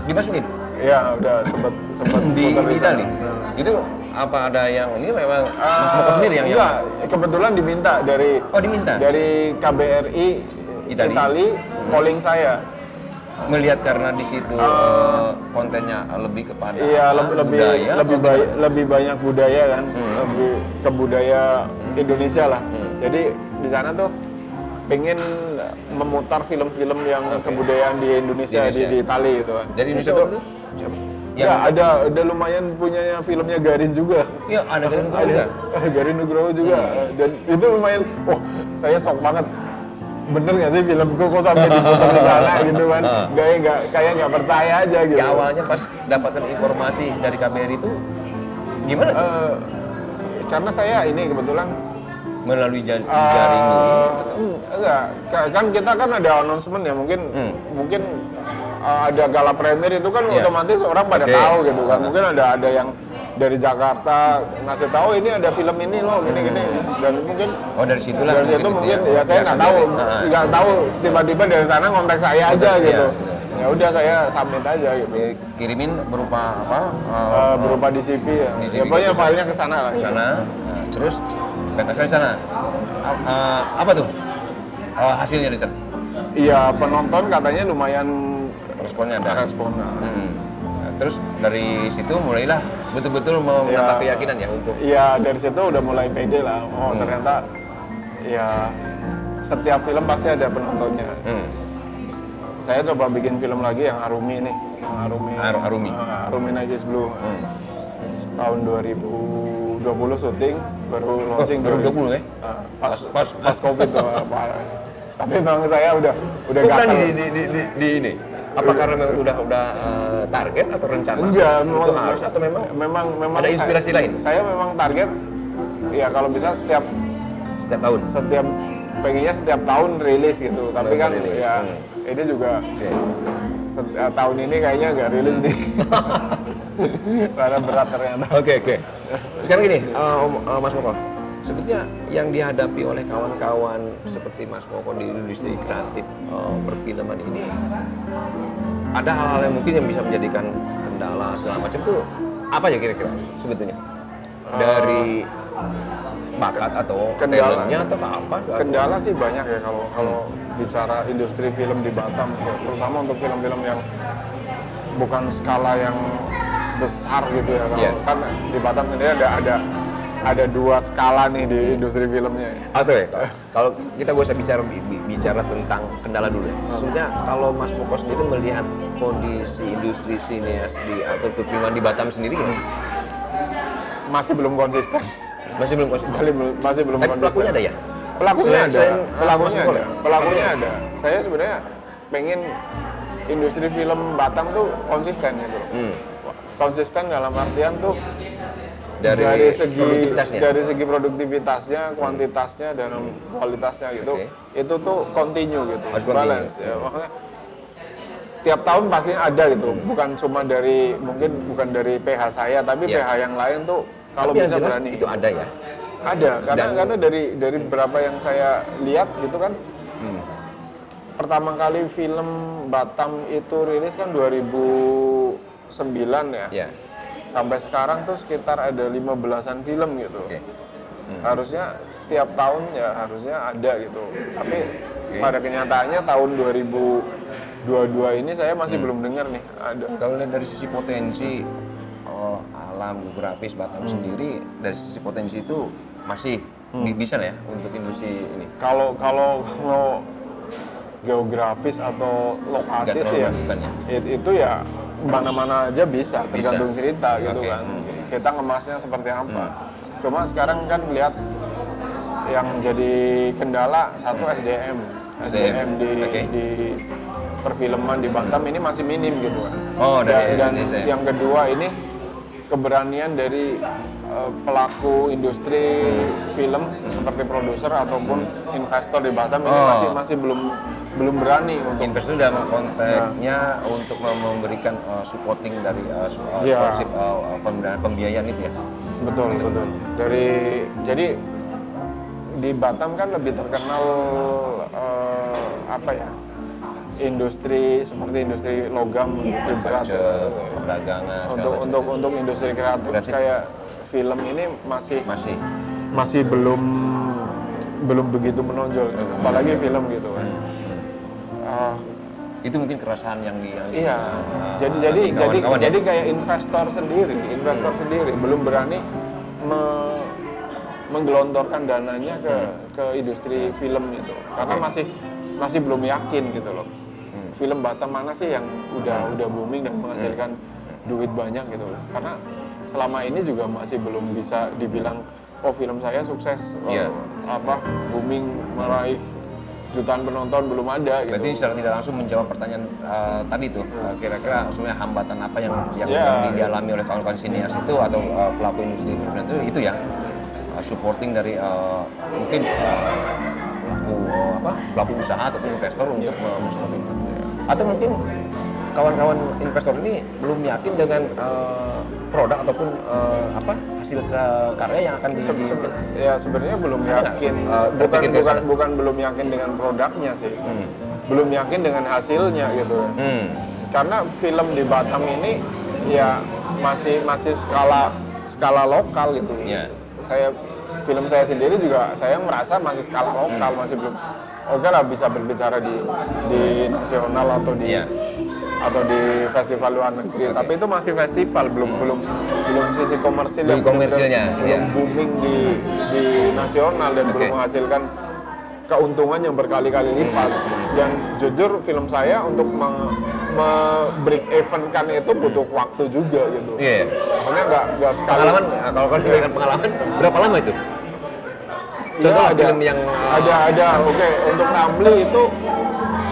Dimasukin? Iya, udah sempat di putar Itali. sana. Itu apa ada yang ini memang Mas Moko sendiri yang Enggak, kebetulan diminta dari KBRI Itali calling saya. Melihat karena di situ kontennya lebih kepada lebih banyak budaya kan, lebih ke budaya Indonesia lah. Jadi di sana tuh pengen memutar film-film yang kebudayaan di Indonesia, di Itali gitu kan. Jadi Indonesia itu siapa? Ya ada lumayan punyanya filmnya Garin juga. Iya, ada Garin Nugroho juga. Garin Nugroho juga. Dan itu lumayan, saya shock banget. Bener nggak sih filmku kok sampai diputar di sana gitu kan? Kayak nggak percaya aja gitu. Ya awalnya pas dapatkan informasi dari KBRI itu gimana? Karena saya ini kebetulan melalui jaring enggak, kan kita kan ada announcement ya, mungkin ada gala premier itu kan otomatis orang pada tahu gitu kan. Mungkin ada yang dari Jakarta ngasih tahu ini ada film ini loh gini dan mungkin dari situlah dari situ mungkin ya saya nggak tahu tiba-tiba dari sana kontak saya aja gitu. Ya udah saya submit aja gitu. Kirimin berupa apa? Berupa DCP ya. Ya pokoknya filenya ke sana lah. Ke sana. Terus katakan di sana. Apa tuh? Hasilnya di sana? Iya, penonton katanya lumayan responnya ada. Terus dari situ mulailah betul-betul menambah keyakinan ya untuk. Iya, dari situ udah mulai pede lah. Ternyata ya setiap film pasti ada penontonnya. Saya coba bikin film lagi yang Arumi nih, Arumi Najis Blue. Tahun 2020 syuting, baru launching 2020 ya? Pas Covid tuh. Tapi memang saya udah gagal di ini. Apa karena memang udah target atau rencana? Enggak, itu harus atau memang ada inspirasi lain? Saya memang target ya kalau bisa setiap tahun. Pengennya setiap tahun rilis gitu. Tapi kan ya ini juga tahun ini kayaknya nggak rilis nih. Karena berat ternyata. Oke. Sekarang gini, Mas Moko. Sebetulnya yang dihadapi oleh kawan-kawan seperti Mas Moko di industri kreatif perfilman ini, ada hal-hal yang mungkin yang bisa menjadikan kendala segala macam itu apa ya kira-kira sebetulnya? dari bakat atau talentnya atau apa? Kendala sih banyak ya kalau bicara industri film di Batam, terutama untuk film-film yang bukan skala yang besar gitu ya. Kalau kan di Batam sendiri ada 2 skala nih di industri filmnya. Atau ya, kalau kita bisa bicara tentang kendala dulu ya. Sebenarnya kalau Mas Moko sendiri melihat kondisi industri sineas atau perfilman di Batam sendiri ya? Masih belum konsisten. Masih belum konsisten. Masih belum Tapi konsisten. pelakunya ada ya? Pelakunya ada. Saya sebenarnya pengen industri film Batam tuh konsisten gitu loh. Konsisten dalam artian tuh dari segi produktivitasnya, kuantitasnya dan kualitasnya gitu. Itu tuh continue gitu. Harus balance ya. Makanya tiap tahun pastinya ada gitu. Bukan cuma bukan dari PH saya, tapi PH yang lain tuh kalau bisa berani. Itu ada ya? Ada, karena dari beberapa yang saya lihat gitu kan, pertama kali film Batam itu rilis kan 2009 ya. Sampai sekarang tuh sekitar ada 15-an film gitu. Harusnya tiap tahun ya harusnya ada gitu. Tapi pada kenyataannya tahun 2022 ini saya masih belum dengar nih ada. Kalau lihat dari sisi potensi alam geografis Batam sendiri, dari sisi potensi itu masih bisa ya untuk industri ini. Kalau geografis atau lokasi sih ya, itu ya mana-mana aja bisa, tergantung cerita gitu kan. Kita ngemasnya seperti apa. Cuma sekarang kan lihat yang jadi kendala satu SDM di perfilman di Batam ini masih minim gitu kan. Dan yang kedua ini keberanian dari pelaku industri film seperti produser ataupun investor di Batam ini masih belum berani untuk investor dalam konteksnya untuk memberikan supporting dari scholarship pembiayaan itu ya. Betul. Jadi di Batam kan lebih terkenal industri seperti industri logam, industri berat, perdagangan. Untuk industri kreatif kayak film ini masih belum begitu menonjol, apalagi film gitu kan. Itu mungkin keresahan yang jadi kayak investor sendiri belum berani menggelontorkan dananya ke industri film itu karena masih belum yakin gitu loh. Film Batam mana sih yang udah booming dan menghasilkan duit banyak gitu loh. Karena selama ini juga masih belum bisa dibilang film saya sukses booming meraih jutaan penonton, belum ada gitu. Berarti secara tidak langsung menjawab pertanyaan tadi tuh, kira-kira sebenarnya hambatan apa yang dialami oleh kawan-kawan sinias itu atau pelaku industri itu ya supporting dari mungkin pelaku usaha ataupun investor untuk mensupport itu. Atau mungkin kawan-kawan investor ini belum yakin dengan produk ataupun hasil karya yang akan sebenarnya belum yakin. Bukan belum yakin dengan produknya sih. Belum yakin dengan hasilnya gitu. Karena film di Batam ini ya masih skala lokal gitu. Film saya sendiri juga saya merasa masih skala lokal, masih belum lah bisa berbicara di nasional atau di festival luar negeri. Tapi itu masih festival, belum sisi komersil yang belum booming di nasional dan belum menghasilkan keuntungan yang berkali-kali lipat. Dan jujur film saya untuk break even kan itu butuh waktu juga gitu. Makanya nggak sekali. Pengalaman, kalau dengan pengalaman berapa lama itu? Contoh ada film yang ada. Untuk Ramli itu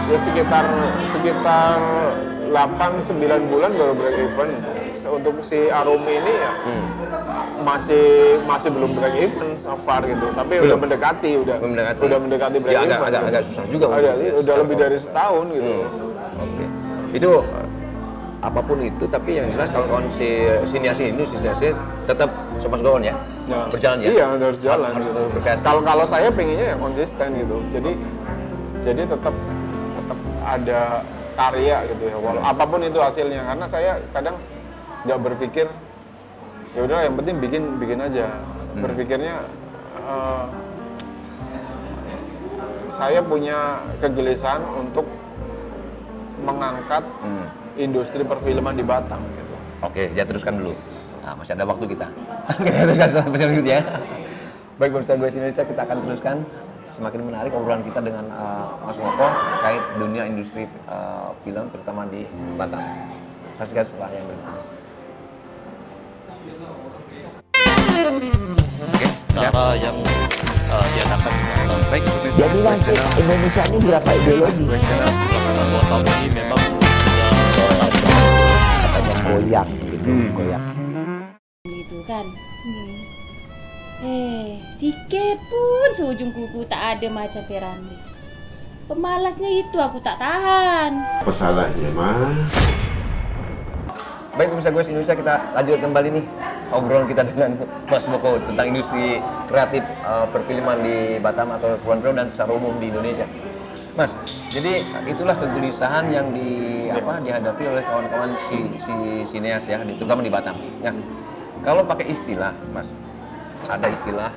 ya sekitar 8-9 bulan baru break even. Untuk si Arumi ini ya masih belum break even so far gitu. Tapi udah mendekati break even. Agak susah juga. Udah lebih dari setahun gitu. Itu apapun itu, tapi yang jelas kalau sinias ini tetap sopas gawon ya, berjalan ya. Iya, harus jalan. Kalau saya pengennya ya konsisten gitu. Jadi tetap ada karya gitu ya, walau apapun itu hasilnya. Karena saya kadang nggak berpikir ya udah yang penting bikin aja. Berpikirnya saya punya kegelisahan untuk mengangkat industri perfilman di Batam gitu. Oke, ya teruskan dulu. Nah, masih ada waktu kita. Kita teruskan sampai selanjutnya. Baik, pemirsa Goes Indonesia, kita akan teruskan. Semakin menarik obrolan kita dengan Mas Moko terkait dunia industri film, terutama di Batam. Saksikan setelah yang berikut. Oke, cara yang diadakan baik Dia bilang sih Indonesia ini berapa ideologi? Goes Channel selama 2 tahun ini memang Katanya goyang gitu, goyang. Gitu kan. Sikit pun seujung kuku tak ada macam Piramli. Pemalasnya itu aku tak tahan. Apa salahnya, Mas? Baik, pemirsa Goes Indonesia, kita lanjut kembali nih obrolan kita dengan Mas Moko tentang industri kreatif perfilman di Batam atau Kepulauan Riau dan secara umum di Indonesia. Mas, jadi itulah kegelisahan yang dihadapi oleh kawan-kawan si sineas ya, terutama di Batam. Ya, kalau pakai istilah, Mas, ada istilah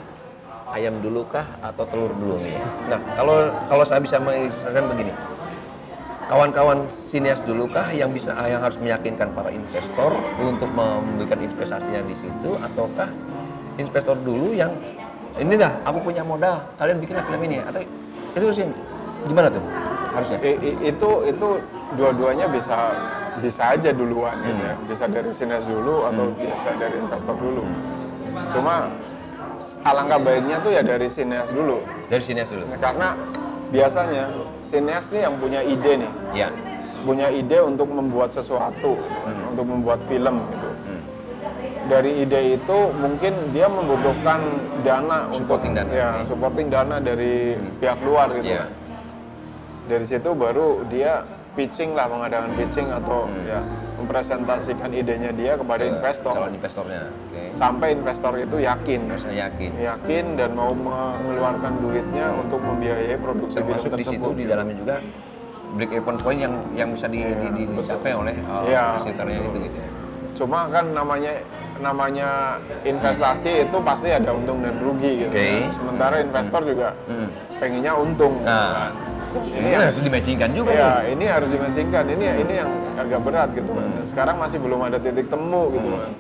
ayam dulu kah atau telur dulu nih? Nah, kalau saya bisa mengilustrasikan begini, kawan-kawan sineas dulu kah yang harus meyakinkan para investor untuk memberikan investasinya di situ, ataukah investor dulu yang ini dah aku punya modal, kalian bikin film ini, atau itu sih gimana tuh harusnya? Itu dua-duanya bisa aja duluan gitu ya. Bisa dari sineas dulu atau bisa dari investor dulu. Cuma alangkah baiknya tuh ya dari sineas dulu. Dari sineas dulu. Karena biasanya sineas nih yang punya ide nih. Ya. Punya ide untuk membuat sesuatu, untuk membuat film gitu. Dari ide itu mungkin dia membutuhkan dana Supporting untuk dana. supporting dana dari pihak luar gitu kan. Dari situ baru dia pitching lah, mengadakan pitching atau ya mempresentasikan idenya dia kepada investor. Calon investornya. Okay. Sampai investor itu yakin dan mau mengeluarkan duitnya untuk membiayai produksi film termasuk di situ tersebut. di dalamnya juga break even point yang bisa dicapai oleh hasil karyanya itu gitu. Cuma kan namanya investasi itu pasti ada untung dan rugi gitu. Sementara investor juga pengennya untung. Ini harus dimatchingkan juga. Ya, ini harus dimatchingkan. Ini yang agak berat gitu kan. Sekarang masih belum ada titik temu gitu kan.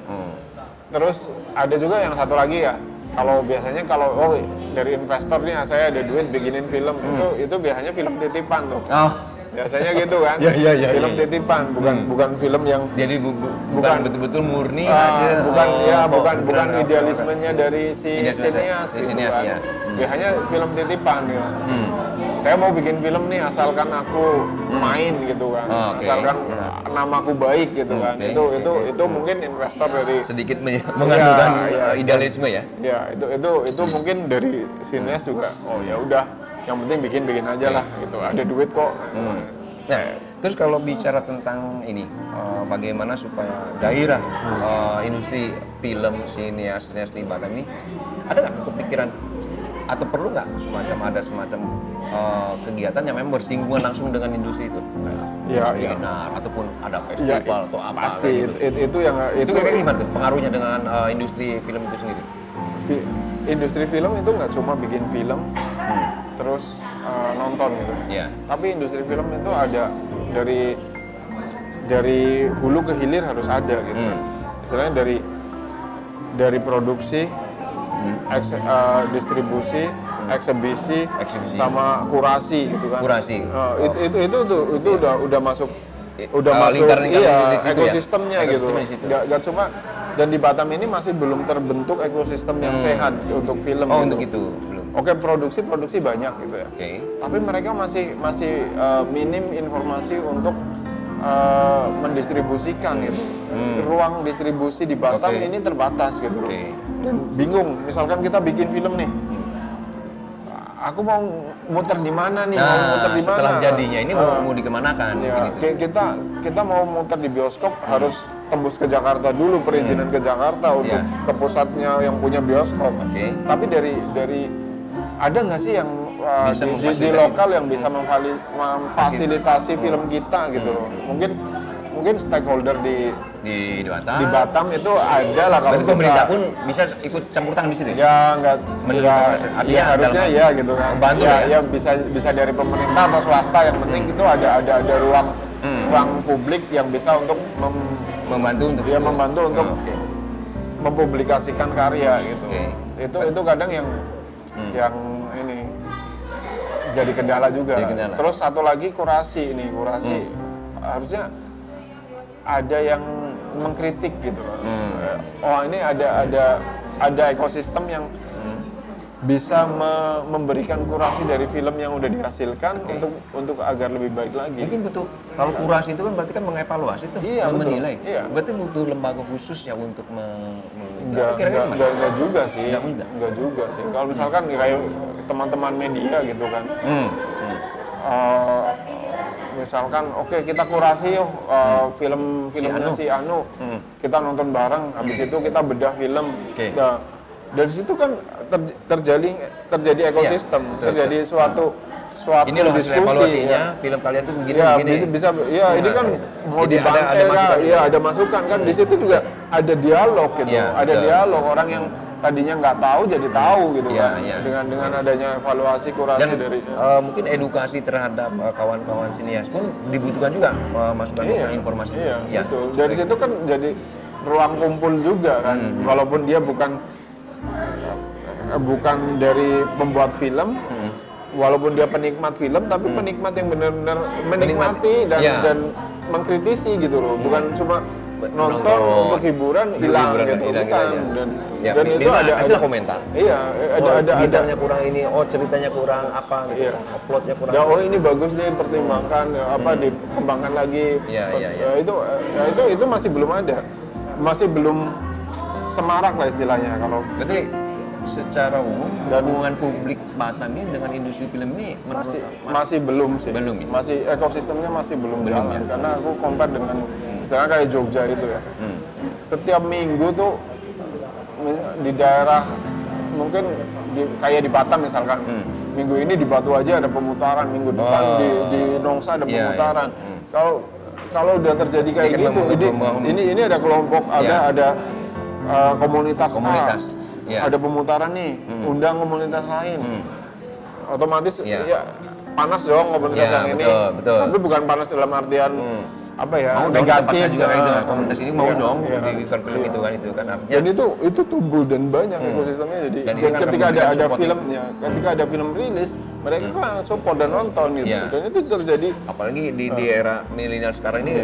Terus ada juga yang satu lagi ya. Kalau biasanya dari investor nih saya ada duit bikinin film, itu biasanya film titipan tuh. Biasanya gitu kan. Film titipan, bukan film yang jadi bukan betul-betul murni hasil. Bukan idealismenya dari si sineas gitu kan. Ya. Biasanya film titipan gitu. Saya mau bikin film nih asalkan aku main gitu kan. Asalkan namaku baik gitu kan. Itu mungkin investor dari sedikit mengandungkan idealisme ya. Ya, itu mungkin dari sineas juga. Oh ya udah, yang penting bikin aja lah gitu. Ada duit kok. Nah, terus kalau bicara tentang ini, bagaimana supaya daerah industri film sineas di Batam ini ada nggak kepikiran atau perlu nggak ada semacam kegiatan yang memang bersinggungan langsung dengan industri itu? Seminar ataupun ada festival atau apa? Pasti gitu. Itu kayak gimana tuh pengaruhnya dengan industri film itu sendiri? Industri film itu nggak cuma bikin film terus nonton gitu. Tapi industri film itu ada dari hulu ke hilir harus ada gitu. Istilahnya dari produksi, distribusi, eksibisi, sama kurasi gitu kan. Itu udah masuk ekosistemnya gitu. Gak cuma, dan di Batam ini masih belum terbentuk ekosistem yang sehat untuk film. Untuk itu belum. Oke, produksi banyak gitu ya. Tapi mereka masih minim informasi untuk mendistribusikan gitu. Ruang distribusi di Batam ini terbatas gitu loh. Dan bingung, misalkan kita bikin film nih. Aku mau muter di mana nih? Mau muter di mana? Setelah jadinya ini mau dikemanakan? Kita mau muter di bioskop harus tembus ke Jakarta dulu, perizinan ke Jakarta untuk ke pusatnya yang punya bioskop. Tapi dari ada nggak sih yang di lokal yang bisa memfasilitasi film kita gitu loh? Mungkin mungkin stakeholder di Batam. Batam itu ada lah kalau berarti pemerintah pun bisa ikut campur tangan di situ. Ya nggak, ya harusnya ya gitu kan. Membantu ya bisa dari pemerintah atau swasta, yang penting itu ada ruang publik yang bisa untuk membantu untuk mempublikasikan karya gitu. Itu kadang yang ini jadi kendala juga. Terus satu lagi kurasi. Harusnya ada yang mengkritik gitu loh. Oh, ini ada ekosistem yang bisa memberikan kurasi dari film yang udah dihasilkan untuk agar lebih baik lagi. Mungkin butuh, kalau kurasi itu kan berarti kan mengevaluasi tuh, menilai. Iya. Berarti butuh lembaga khusus ya untuk Enggak juga sih. Enggak juga sih. Kalau misalkan kayak teman-teman media gitu kan. Misalkan kita kurasi yuk filmnya si Anu. Kita nonton bareng, habis itu kita bedah film. Nah, dari situ kan terjadi ekosistem, terjadi suatu ini loh hasil evaluasinya, film kalian tuh begini. Bisa ini kan mau dibangkai, ada masukan kan. Di situ juga ada dialog gitu, ada dialog orang yang tadinya nggak tahu jadi tahu gitu kan. Dengan adanya evaluasi kurasi dari mungkin edukasi terhadap kawan-kawan sinias pun dibutuhkan juga, masukan informasi. Iya, betul. Dari situ kan jadi ruang kumpul juga kan, walaupun dia bukan dari pembuat film, walaupun dia penikmat film, tapi penikmat yang benar-benar menikmati dan mengkritisi gitu loh, bukan cuma nonton untuk hiburan hilang gitu, bukan. Dan itu ada komentar. Iya, ada kurang ini, ceritanya kurang apa gitu, plotnya kurang. Oh ini bagus nih, pertimbangkan dikembangkan lagi. Itu masih belum ada, masih belum semarak lah istilahnya kalau. Berarti secara umum hubungan publik Batam ini dengan industri film ini masih belum sih. Belum ya? Masih ekosistemnya masih belum jalan. Karena aku compare dengan istilahnya kayak Jogja itu ya. Setiap minggu tuh di daerah mungkin kayak di Batam misalkan. Minggu ini di Batu Aja ada pemutaran, minggu depan di Nongsa ada pemutaran. Kalau udah terjadi kayak gitu, ini ada kelompok, ada komunitas. Ada pemutaran nih, undang komunitas lain. Otomatis panas dong komunitas yang ini. Betul. Tapi bukan panas dalam artian negatif juga kayak gitu. Komunitas ini mau dong di film itu kan artinya. Dan itu tumbuh dan banyak ekosistemnya. Jadi ketika ada filmnya, ketika ada film rilis, mereka kan support dan nonton gitu. Dan itu terjadi. Apalagi di era milenial sekarang ini.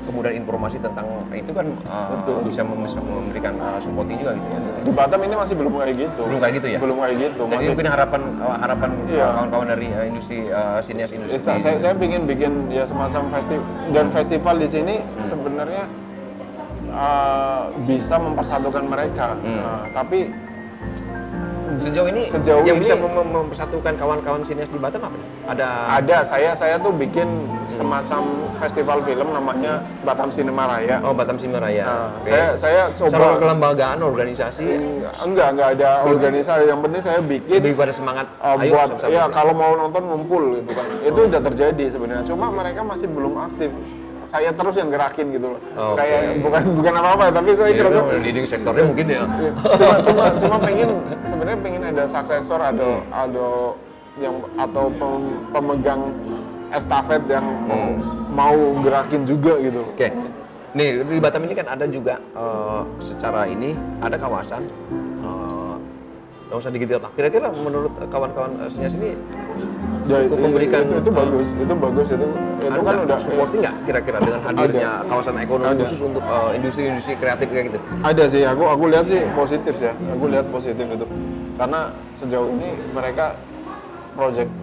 Kemudian informasi tentang itu kan bisa memberikan supporting juga gitu ya. Di Batam ini masih belum kayak gitu. Belum kayak gitu ya? Belum kayak gitu. Jadi mungkin harapan kawan-kawan dari industri sinias industri. Saya ingin bikin ya semacam festival di sini sebenarnya bisa mempersatukan mereka. Tapi sejauh ini yang bisa mempersatukan kawan-kawan sinias di Batam apa? Ada. Saya tuh bikin semacam festival film namanya Batam Cinema Raya. Oh, Batam Cinema Raya. Saya coba. Secara kelembagaan organisasi? Enggak ada organisasi. Yang penting saya bikin. Lebih pada semangat. Buat kalau mau nonton ngumpul gitu kan. Itu udah terjadi sebenarnya. Cuma mereka masih belum aktif. Saya terus yang gerakin gitu loh. Kayak bukan apa-apa, tapi saya kira leading sektornya mungkin ya. Cuma sebenarnya pengen ada suksesor, ada yang atau pemegang estafet yang mau gerakin juga gitu. Oke. Nih di Batam ini kan ada juga secara ini ada kawasan. Nggak usah digedil Pak. Kira-kira menurut kawan-kawan sinias ini cukup memberikan itu bagus itu kan udah supporting nggak kira-kira dengan hadirnya kawasan ekonomi khusus untuk industri kreatif kayak gitu? Ada sih, aku lihat sih positif ya. Aku lihat positif itu karena sejauh ini mereka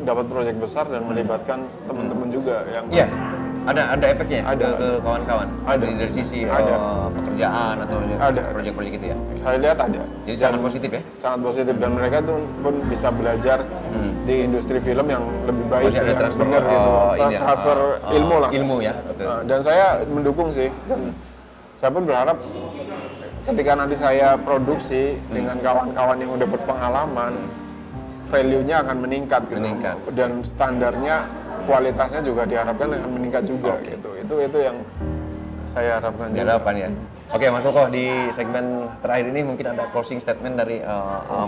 dapat proyek besar dan melibatkan teman-teman juga yang ada efeknya ke kawan-kawan dari sisi pekerjaan atau proyek-proyek gitu ya. Saya lihat ada. Jadi sangat positif ya. Sangat positif dan mereka tuh pun bisa belajar di industri film yang lebih baik. Ada transfer transfer ilmu lah. Ilmu ya. Betul. Dan saya mendukung sih. Dan saya pun berharap ketika nanti saya produksi dengan kawan-kawan yang udah berpengalaman, value-nya akan meningkat gitu. Dan standarnya kualitasnya juga diharapkan akan meningkat juga gitu. Itu yang saya harapkan juga. Harapan ya. Oke Mas Moko, di segmen terakhir ini mungkin ada closing statement dari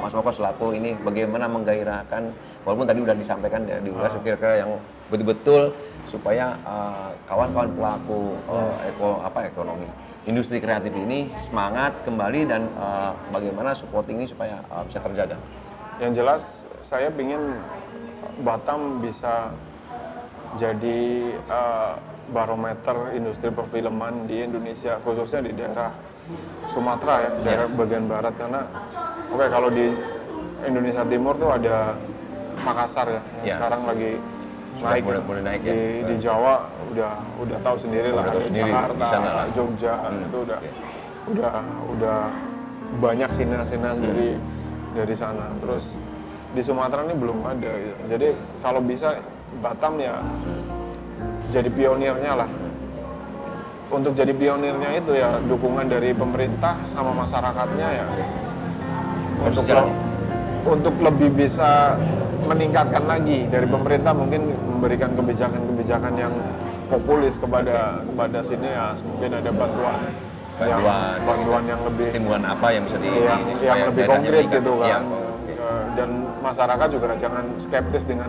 Mas Moko selaku ini bagaimana menggairahkan, walaupun tadi udah disampaikan diulas kira-kira yang betul-betul supaya kawan-kawan pelaku ekonomi industri kreatif ini semangat kembali dan bagaimana supporting ini supaya bisa terjaga. Yang jelas saya ingin Batam bisa jadi barometer industri perfilman di Indonesia, khususnya di daerah Sumatera ya, daerah bagian barat, karena kalau di Indonesia Timur tuh ada Makassar ya, yang sekarang lagi naik, mulai naik ya. Di Jawa udah tahu sendiri lah, ada Jakarta, Jogja, itu udah banyak sinas-sinas dari sana. Terus di Sumatera ini belum ada gitu. Jadi kalau bisa Batam ya jadi pionirnya lah. Untuk jadi pionirnya itu ya dukungan dari pemerintah sama masyarakatnya ya. Untuk lebih bisa meningkatkan lagi dari pemerintah, mungkin memberikan kebijakan-kebijakan yang populis kepada sineas, mungkin ada bantuan yang lebih stimulan apa yang bisa yang lebih konkret gitu kan. Ya, dan masyarakat juga jangan skeptis dengan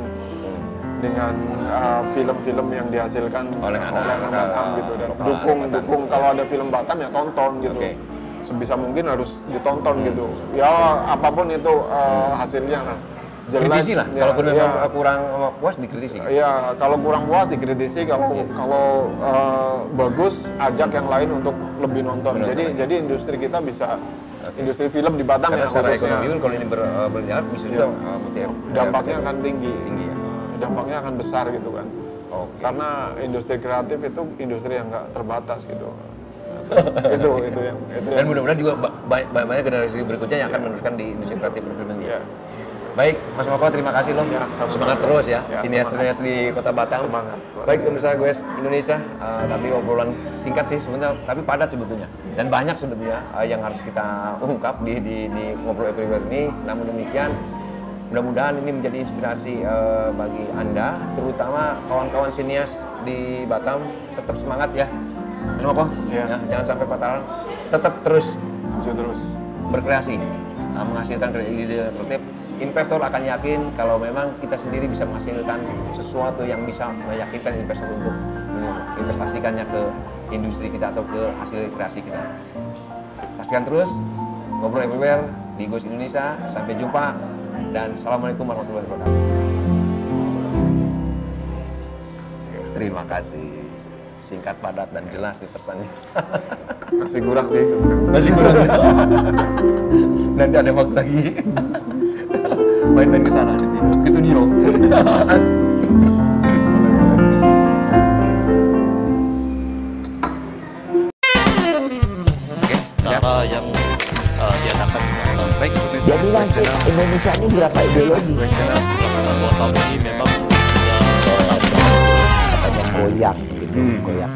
film-film yang dihasilkan oleh anak Batam gitu, dan dukung kalau ada film Batam ya tonton gitu. Sebisa mungkin harus ditonton gitu. Ya apapun itu hasilnya lah. Kritisi lah. Ya, kalau memang kurang puas dikritisi. Iya, kalau kurang puas dikritisi. Kalau bagus ajak yang lain untuk lebih nonton. Jadi industri kita bisa industri film di Batam ya secara khususnya. ekonomi kalau ini berjalan bisa juga dampaknya akan tinggi ya. Dampaknya akan besar gitu kan. Karena industri kreatif itu industri yang nggak terbatas gitu. itu yang dan mudah-mudahan juga banyak generasi berikutnya yang akan meneruskan di industri kreatif perfilman. Baik, Mas Moko, terima kasih loh. Semangat terus ya, sinias-sinias di Kota Batam. Baik, pemirsa Goes Indonesia, tadi obrolan singkat sih sebenarnya, tapi padat sebetulnya. Dan banyak sebetulnya yang harus kita ungkap di Ngobrol Everywhere ini. Namun demikian, mudah-mudahan ini menjadi inspirasi bagi Anda, terutama kawan-kawan sinias di Batam. Tetap semangat ya, Mas Moko. Ya, jangan sampai patah, tetap terus berkreasi, menghasilkan ide kreatif. Investor akan yakin kalau memang kita sendiri bisa menghasilkan sesuatu yang bisa meyakinkan investor untuk menginvestasikannya ke industri kita atau ke hasil kreasi kita. Saksikan terus Ngobrol Everywhere di Goes Indonesia. Sampai jumpa dan assalamualaikum warahmatullahi wabarakatuh. Terima kasih. Singkat, padat, dan jelas nih pesannya. Masih kurang sih sebenarnya. Masih kurang. Nanti ada waktu lagi. Main-main ke sana nanti, ke studio. Cara yang diadakan baik Dia bilang sih Indonesia ini berapa ideologi? channel bahwa tahun ini memang Katanya goyang gitu, goyang.